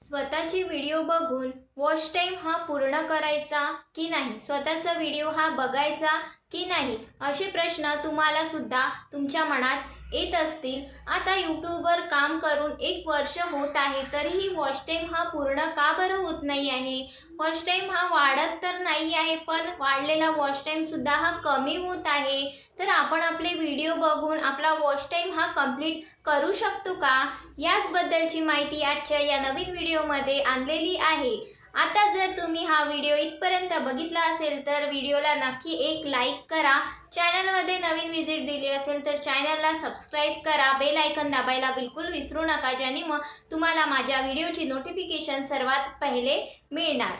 स्वतःचे व्हिडिओ बघून watch time हा पूर्ण करायचा की नाही, स्वतःचा व्हिडिओ हा बघायचा की नाही, असे प्रश्न तुम्हाला सुद्धा तुमच्या मनात येत असतील. आता यूट्यूबवर काम करून 1 वर्ष होत आहे, तरीही वॉच टाइम हा पूर्ण का बरं होत नाही आहे? वॉच टाइम हा वाढत तर नाही आहे, पण वाढलेला वॉच टाइम सुद्धा हा कमी होत आहे. तर आपण आपले व्हिडिओ बघून आपला वॉच टाइम हा कंप्लीट करू शकतो का? याचबद्दलची माहिती आजच्या या नवीन व्हिडिओमध्ये आणलेली आहे. आता जर तुम्ही हा व्हिडिओ इथपर्यंत बघितला असेल तर व्हिडिओला नक्की एक लाईक करा. चॅनलमध्ये नवीन व्हिजिट दिली असेल तर चॅनलला सबस्क्राईब करा. बेल आयकॉन दाबायला बिलकुल विसरू नका, ज्याने मग तुम्हाला माझ्या व्हिडिओची नोटिफिकेशन सर्वात पहिले मिळणार.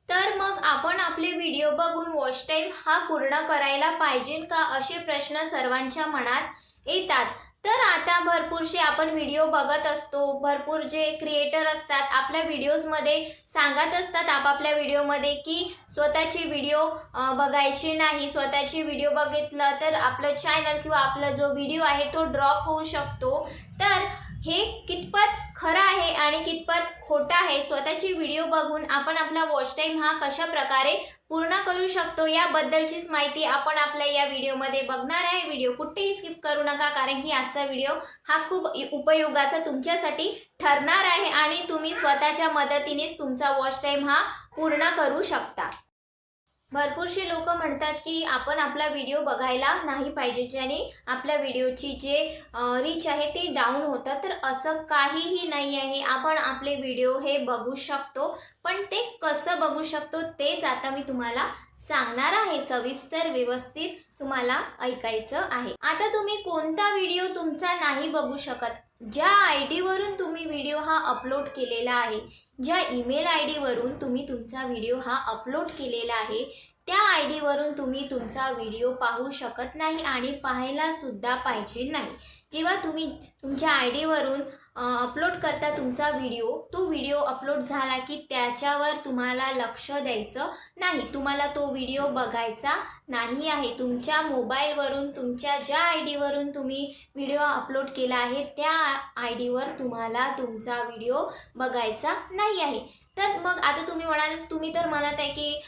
तर मग आपण आपले व्हिडिओ बघून वॉच टाइम हा पूर्ण करायला पाहिजे का, असे प्रश्न सर्वांच्या मनात येतात. तर आता भरपूरसे आपण व्हिडिओ बघत असतो. भरपूर जे क्रिएटर असतात आपल्या व्हिडिओजमध्ये सांगत असतात आपापल्या व्हिडिओमध्ये की स्वतःची व्हिडिओ बघायची नाही. स्वतःची व्हिडिओ बघितलं तर आपलं चॅनल किंवा आपला जो व्हिडिओ आहे तो ड्रॉप होऊ शकतो. तर हे कितपत खरं आहे आणि कितपत खोटं आहे? स्वतःची व्हिडिओ बघून आपण आपला वॉच टाइम हा कशा प्रकारे पूर्ण करू शकतो, याबद्दलचीच माहिती आपण आपल्या या व्हिडिओमध्ये बघणार आहे. व्हिडिओ कुठेही स्किप करू नका, कारण की आजचा व्हिडिओ हा खूप उपयोगाचा तुमच्यासाठी ठरणार आहे आणि तुम्ही स्वतःच्या मदतीनेच तुमचा वॉच टाइम हा पूर्ण करू शकता. भरपूरसे लोक म्हणतात की आपण आपला व्हिडिओ बघायला नाही पाहिजे, ज्याने आपल्या व्हिडिओची जे रीच आहे ते डाऊन होतं. तर असं काहीही नाही आहे. आपण आपले व्हिडिओ हे बघू शकतो, पण ते कसं बघू शकतो तेच आता मी तुम्हाला सांगणार आहे. सविस्तर व्यवस्थित तुम्हाला ऐकायचं आहे. आता तुम्ही कोणता व्हिडिओ तुमचा नाही बघू शकत? ज्या आय डीवरून तुम्ही व्हिडिओ हा अपलोड केलेला आहे, ज्या ईमेल आय डीवरून तुम्ही तुमचा व्हिडिओ हा अपलोड केलेला आहे, त्या आय डीवरून तुम्ही तुमचा व्हिडिओ पाहू शकत नाही आणि पाहायला सुद्धा पाहिजे नाही. जेव्हा तुम्ही तुमच्या आय डीवरून अपलोड करता तुमचा व्हिडिओ, तो व्हिडिओ अपलोड झाला की त्याच्यावर तुम्हाला लक्ष द्यायचं नाही. तुम्हाला तो व्हिडिओ बघायचा नाही आहे. तुमच्या मोबाईलवरून तुमच्या ज्या आय डीवरून तुम्ही व्हिडिओ अपलोड केला आहे त्या आय डीवर तुम्हाला तुमचा व्हिडिओ बघायचा नाही आहे. तर मग आता तुम्ही म्हणाल, तुम्ही तर म्हणत आहे की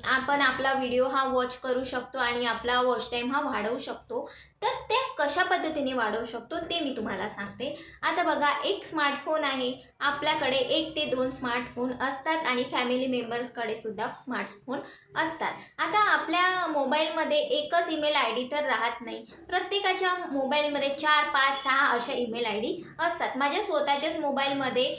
आपण आपला व्हिडिओ हा वॉच करू शकतो आणि आपला वॉच टाईम हा वाढवू शकतो. तर ते कशा पद्धतीने वाढवू शकतो ते मी तुम्हाला सांगते. आता बघा, एक स्मार्टफोन आहे. आपल्याकडे 1 ते 2 स्मार्टफोन असतात आणि फॅमिली मेंबर्सकडे सुद्धा स्मार्टफोन असतात. आता आपल्या मोबाईलमध्ये एकच ईमेल आय डी तर राहत नाही. प्रत्येकाच्या मोबाईलमध्ये 4, 5, 6 अशा ईमेल आय डी असतात. माझ्या स्वतःच्याच मोबाईलमध्ये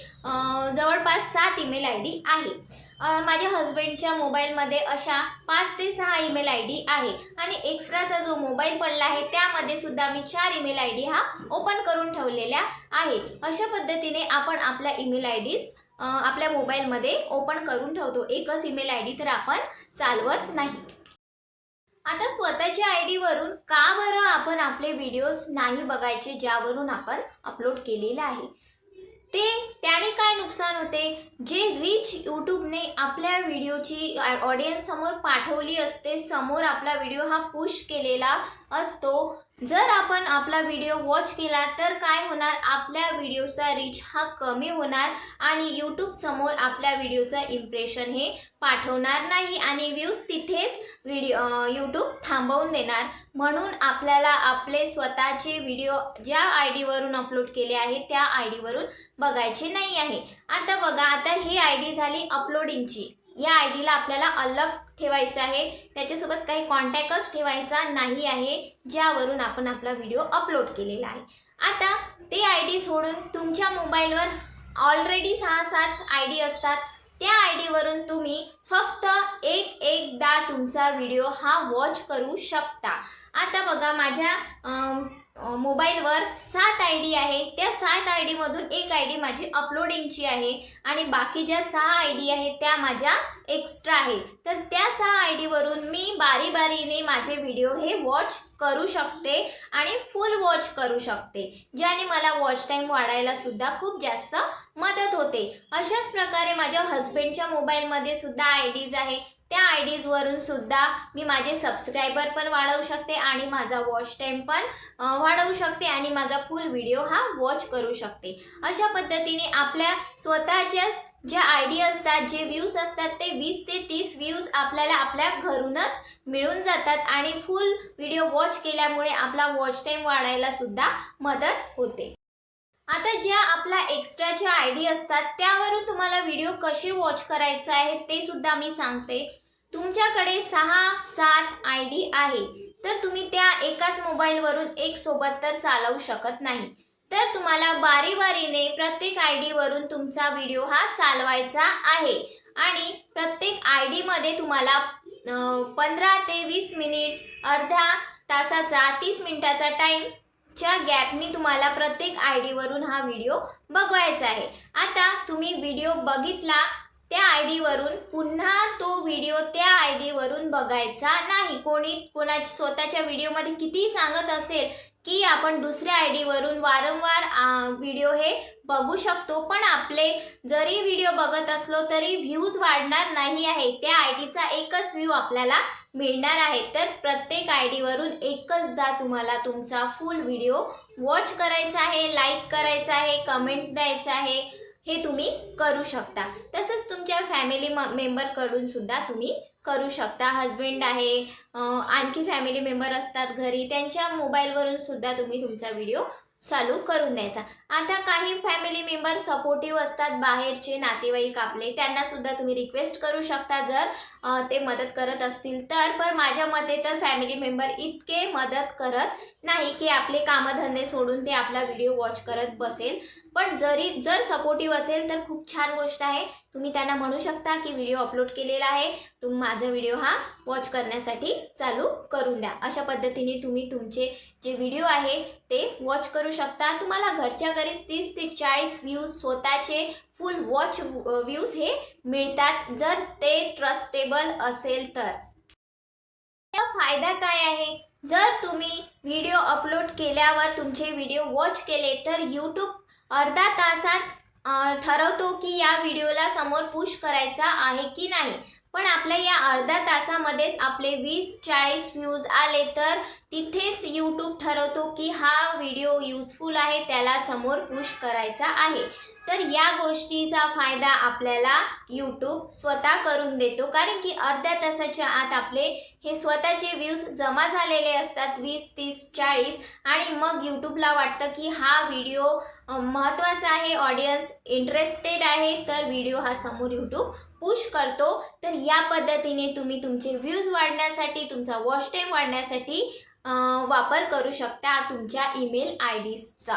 जवळपास 7 ईमेल आय डी आहे. माझ्या हस्बंडच्या मोबाईलमध्ये अशा 5 ते 6 ईमेल आय डी आहे आणि एक्स्ट्राचा जो मोबाईल पडला आहे त्यामध्ये सुद्धा मी 4 ईमेल आय डी हा ओपन करून ठेवलेल्या आहेत. अशा पद्धतीने आपण आपल्या ईमेल आय डीज आपल्या मोबाईलमध्ये ओपन करून ठेवतो. एकच ईमेल आय डी तर आपण चालवत नाही. आता स्वतःच्या आय डीवरून का बरं आपण आपले व्हिडिओज नाही बघायचे, ज्यावरून आपण अपलोड केलेले आहे? त्याने काय नुकसान होते? जे रीच यूट्यूबने आपल्या व्हिडिओची ऑडियन्स समोर पाठवली असते, समोर आपला व्हिडिओ हा पुश केलेला असतो. जर आपण आपला व्हिडिओ वॉच केला तर काय होणार? आपल्या व्हिडिओचा रीच हा कमी होणार आणि यूट्यूब समोर आपल्या व्हिडिओचं इम्प्रेशन हे पाठवणार नाही आणि व्ह्यूज तिथेच यूट्यूब थांबवून देणार. म्हणून आपल्याला आपले स्वतःचे व्हिडिओ ज्या आय डीवरून अपलोड केले आहे त्या आय डीवरून बघायचे नाही आहे. आता बघा, आता ही आय डी झाली अपलोडिंगची. या आय डीला आपल्याला अलग ठेवायचं आहे. त्याच्यासोबत काही कॉन्टॅक्टच ठेवायचा नाही आहे, ज्यावरून आपण आपला व्हिडिओ अपलोड केलेला आहे. आता ते आय डी सोडून तुमच्या मोबाईलवर ऑलरेडी 6-7 आय डी असतात. त्या आय डीवरून तुम्ही फक्त एकदा तुमचा व्हिडिओ हा वॉच करू शकता. आता बघा, माझ्या मोबाईलवर 7 आय डी आहे. त्या 7 आय डीमधून एक आय डी माझी अपलोडिंगची आहे आणि बाकी ज्या 6 आय डी आहेत त्या माझ्या एक्स्ट्रा आहे. तर त्या 6 आय डीवरून मी बारीने माझे व्हिडिओ हे वॉच करू शकते आणि फुल वॉच करू शकते, ज्याने मला वॉच टाईम वाढायला सुद्धा खूप जास्त मदत होते. अशाच प्रकारे माझ्या हस्बंडच्या मोबाईलमध्ये सुद्धा आय डीज आहे. त्या IDsवरून सुद्धा मी माझे सबस्क्रायबर पण वाढवू शकते आणि माझा वॉच टाईम पण वाढवू शकते आणि माझा फुल व्हिडिओ हा वॉच करू शकते. अशा पद्धतीने आपल्या स्वतःच्याच जे ID असतात, जे व्ह्यूज असतात ते 20 ते 30 व्ह्यूज आपल्याला आपल्या घरूनच मिळून जातात आणि फुल व्हिडिओ वॉच केल्यामुळे आपला वॉच टाईम वाढायला सुद्धा मदत होते. आता ज्या आपला एक्स्ट्राच्या ID असतात त्यावरून तुम्हाला व्हिडिओ कसे वॉच करायचे आहे ते सुद्धा मी सांगते. तुमच्याकडे 6-7 ID आहे तर तुम्ही त्या एकाच मोबाईलवरून एक सोबत तर चालवू शकत नाही. तर तुम्हाला बारीबारीने प्रत्येक IDवरून तुमचा व्हिडिओ हा चालवायचा आहे आणि प्रत्येक IDमध्ये तुम्हाला 15 ते 20 मिनिट, अर्ध्या तासाचा, 30 मिनिटाचा टाईम च्या गॅपनी तुम्हाला प्रत्येक IDवरून हा व्हिडिओ बघवायचा आहे. आता तुम्ही व्हिडिओ बघितला त्या IDवरून पुन्हा तो व्हिडिओ त्या IDवरून बघायचा नाही. कोणाच्या स्वतःच्या व्हिडिओमध्ये कितीही सांगत असेल की आपण दुसऱ्या IDवरून वारंवार व्हिडिओ हे बघू शकतो, पण आपले जरी व्हिडिओ बघत असलो तरी व्ह्यूज वाढणार नाही आहे. त्या IDचा एकच व्ह्यू आपल्याला मिळणार आहे. तर प्रत्येक IDवरून एकचदा तुम्हाला तुमचा फुल व्हिडिओ वॉच करायचा आहे, लाईक करायचा आहे, कमेंट्स द्यायचा आहे. हे तुम्ही करू शकता. तसंच तुमच्या फॅमिली मेंबरकडून सुद्धा तुम्ही करू शकता. हस्बंड आहे, आणखी फॅमिली मेंबर असतात घरी, त्यांच्या मोबाईलवरून सुद्धा तुम्ही तुमचा व्हिडिओ चालू करून द्यायचा. आता काही फॅमिली मेंबर सपोर्टिव्ह असतात, बाहेरचे नातेवाईक आपले, त्यांना सुद्धा तुम्ही रिक्वेस्ट करू शकता जर ते मदत करत असतील तर. पण माझ्या मते तर फॅमिली मेंबर इतके मदत करत नाही की आपले कामधंदे सोडून ते आपला व्हिडिओ वॉच करत बसेल. पण जर सपोर्टिव्ह असेल तर खूप छान गोष्ट आहे. तुम्ही त्यांना म्हणू शकता की व्हिडिओ अपलोड केलेला आहे, तुम्ही माझा व्हिडिओ हा वॉच करण्यासाठी चालू करून द्या. अशा पद्धतीने तुम्ही तुमचे जे व्हिडिओ आहे ते वॉच करू शकता. तुम्हाला घरच्या घरीच 30 ते 40 व्ह्यूज, स्वतःचे फुल वॉच व्ह्यूज हे मिळतात जर ते ट्रस्टेबल असेल तर. याचा फायदा काय आहे? जर तुम्ही व्हिडिओ अपलोड केल्यावर तुमचे व्हिडिओ वॉच केले तर यूट्यूब अर्धा तासात ठरवतो की या व्हिडिओला समोर पुश करायचा आहे की नाही. पण आपल्या या अर्ध्या तासामध्येच आपले 20-40 व्ह्यूज आले तर तिथेच यूट्यूब ठरवतो की हा व्हिडिओ युजफुल आहे, त्याला समोर पुश करायचा आहे. तर या गोष्टीचा फायदा आपल्याला यूट्यूब स्वतः करून देतो, कारण की अर्ध्या तासाच्या आत आपले हे स्वतःचे व्ह्यूज जमा झालेले असतात 20, 30, 40 आणि मग यूट्यूबला वाटतं की हा व्हिडिओ महत्त्वाचा आहे, ऑडियन्स इंटरेस्टेड आहे, तर व्हिडिओ हा समोर यूट्यूब पुश करतो. तर या पद्धतीने तुम्ही तुमचे व्ह्यूज वाढण्यासाठी, तुमचा वॉच टाईम वाढण्यासाठी वापर करू शकता तुमच्या ईमेल IDचा.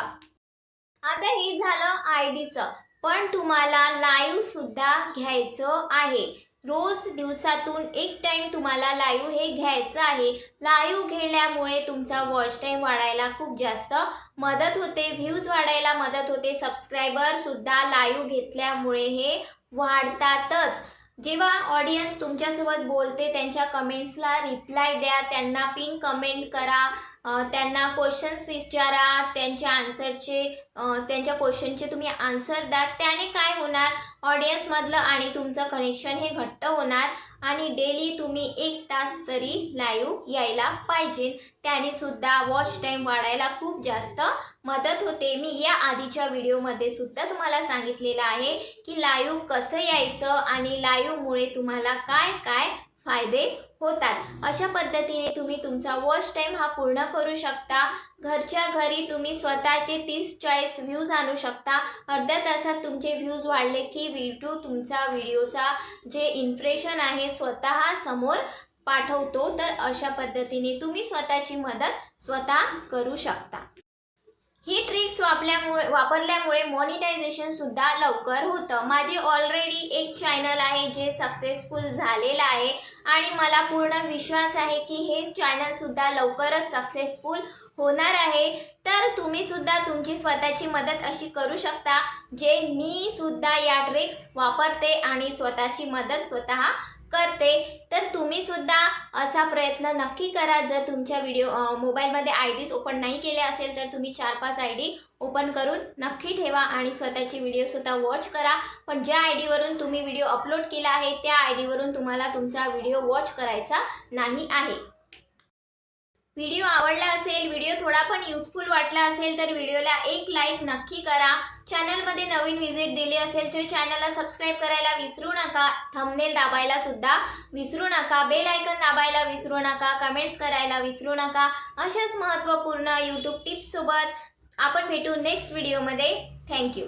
आता हे झालं IDचं, पण तुम्हाला लाईव्ह सुद्धा घ्यायचं आहे. रोज दिवसातून एक टाइम तुम्हाला लाईव्ह हे घ्यायचं आहे. लाईव्ह घेण्यामुळे तुमचा वॉच टाईम वाढायला खूप जास्त मदत होते, व्ह्यूज वाढायला मदत होते, सबस्क्रायबर सुद्धा लाईव्ह घेतल्यामुळे हे वाढतातच. जेव्हा ऑडियन्स तुमच्यासोबत बोलते त्यांच्या कमेंट्सला रिप्लाय द्या, त्यांना पिन कमेंट करा, त्यांना क्वेश्चन्स विचारा, त्यांच्या क्वेश्चनचे तुम्ही आन्सर द्या. त्याने काय होणार, ऑडियन्समधलं आणि तुमचं कनेक्शन हे घट्ट होणार आणि डेली तुम्ही 1 तास तरी लाईव्ह यायला पाहिजे. त्याने सुद्धा वॉच टाईम वाढायला खूप जास्त मदत होते. मी या आधीच्या व्हिडिओमध्ये सुद्धा तुम्हाला सांगितलेलं आहे की लाईव्ह कसं यायचं आणि लाईव्हमुळे तुम्हाला काय काय फायदे होतात. अशा पद्धतीने तुम्ही तुमचा वॉच टाईम हा पूर्ण करू शकता. घरच्या घरी तुम्ही स्वतःचे 30-40 व्ह्यूज आणू शकता. अर्ध्या तासात तुमचे व्ह्यूज वाढले की तुमचा व्हिडिओचा जे इम्प्रेशन आहे स्वतः समोर पाठवतो. तर अशा पद्धतीने तुम्ही स्वतःची मदत स्वतः करू शकता. ही ट्रिक्स वापरल्यामुळे मॉनिटायझेशन सुद्धा लवकर होतं. माझे ऑलरेडी एक चॅनल आहे जे सक्सेसफुल झालेलं आहे आणि मला पूर्ण विश्वास आहे की हे चॅनल सुद्धा लवकरच सक्सेसफुल होणार आहे. तर तुम्ही सुद्धा तुमची स्वतःची मदत अशी करू शकता, जे मी सुद्धा या ट्रिक्स वापरते आणि स्वतःची मदत स्वतः करते, तर तुम्ही सुद्धा असा प्रयत्न नक्की करा. जर तुमच्या मोबाईलमध्ये IDs ओपन नाही केले असेल तर तुम्ही 4-5 ID ओपन करून नक्की ठेवा आणि स्वतःची व्हिडिओ स्वतः वॉच करा. पण ज्या ID वरून तुम्ही व्हिडिओ अपलोड केला आहे त्या ID वरून तुम्हाला तुमचा व्हिडिओ वॉच करायचा नाही आहे. व्हिडिओ आवडला असेल, व्हिडिओ थोडा पण युजफुल वाटला असेल तर व्हिडिओला एक लाईक नक्की करा. चॅनलमध्ये नवीन व्हिजिट दिली असेल तर चॅनलला सबस्क्राईब करायला विसरू नका. थंबनेल दाबायला सुद्धा विसरू नका. बेल आयकॉन दाबायला विसरू नका. कमेंट्स करायला विसरू नका. अशाच महत्त्वपूर्ण यूट्यूब टिप्स सोबत आपण भेटू नेक्स्ट व्हिडिओमध्ये. थँक्यू.